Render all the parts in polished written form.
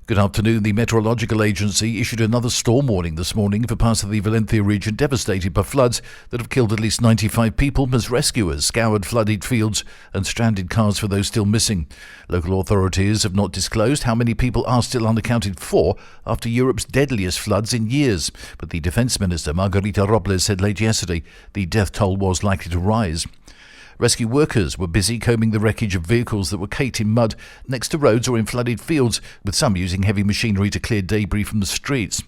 Good afternoon. The Meteorological Agency issued another storm warning this morning for parts of the Valencia region devastated by floods that have killed at least 95 people as rescuers scoured flooded fields and stranded cars for those still missing. Local authorities have not disclosed how many people are still unaccounted for after Europe's deadliest floods in years. But the Defence Minister, Margarita Robles, said late yesterday the death toll was likely to rise. Rescue workers were busy combing the wreckage of vehicles that were caked in mud next to roads or in flooded fields, with some using heavy machinery to clear debris from the streets.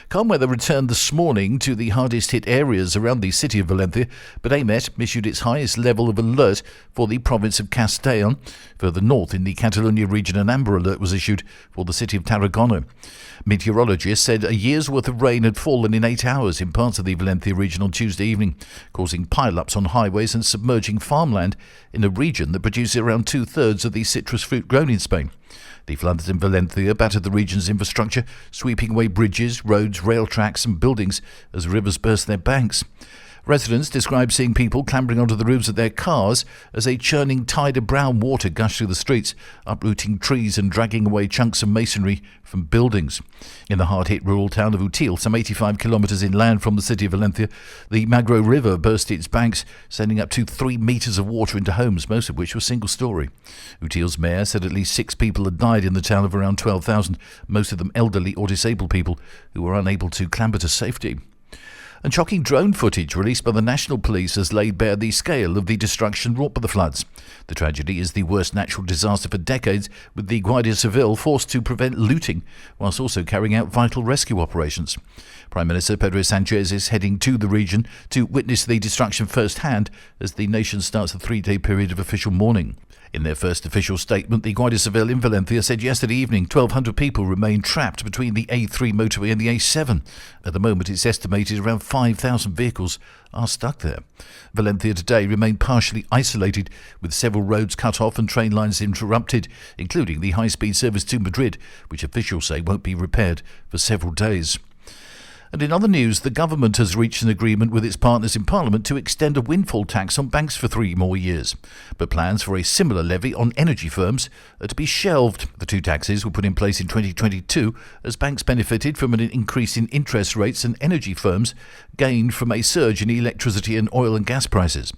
Calm weather returned this morning to the hardest hit areas around the city of Valencia, but AEMET issued its highest level of alert for the province of Castellón. Further north in the Catalonia region, an amber alert was issued for the city of Tarragona. Meteorologists said a year's worth of rain had fallen in 8 hours in parts of the Valencia region on Tuesday evening, causing pile-ups on highways and submerging farmland in a region that produces around 2/3 of the citrus fruit grown in Spain. The floods in Valencia battered the region's infrastructure, sweeping away bridges, roads, rail tracks and buildings as rivers burst their banks. Residents described seeing people clambering onto the roofs of their cars as a churning tide of brown water gushed through the streets, uprooting trees and dragging away chunks of masonry from buildings. In the hard-hit rural town of Util, some 85 kilometres inland from the city of Valencia, the Magro River burst its banks, sending up to 3 metres of water into homes, most of which were single-storey. Util's mayor said at least 6 people had died in the town of around 12,000, most of them elderly or disabled people who were unable to clamber to safety. And shocking drone footage released by the National Police has laid bare the scale of the destruction wrought by the floods. The tragedy is the worst natural disaster for decades, with the Guardia Civil forced to prevent looting whilst also carrying out vital rescue operations. Prime Minister Pedro Sánchez is heading to the region to witness the destruction firsthand as the nation starts a 3-day period of official mourning. In their first official statement, the Guardia Civil in Valencia said yesterday evening 1,200 people remain trapped between the A3 motorway and the A7. At the moment, it's estimated around 5,000 vehicles are stuck there. Valencia today remained partially isolated, with several roads cut off and train lines interrupted, including the high-speed service to Madrid, which officials say won't be repaired for several days. And in other news, the government has reached an agreement with its partners in Parliament to extend a windfall tax on banks for 3 more years. But plans for a similar levy on energy firms are to be shelved. The 2 taxes were put in place in 2022 as banks benefited from an increase in interest rates and energy firms gained from a surge in electricity and oil and gas prices.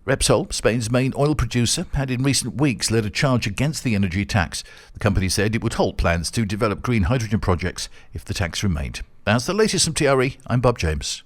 Repsol, Spain's main oil producer, had in recent weeks led a charge against the energy tax. The company said it would halt plans to develop green hydrogen projects if the tax remained. That's the latest from TRE. I'm Bob James.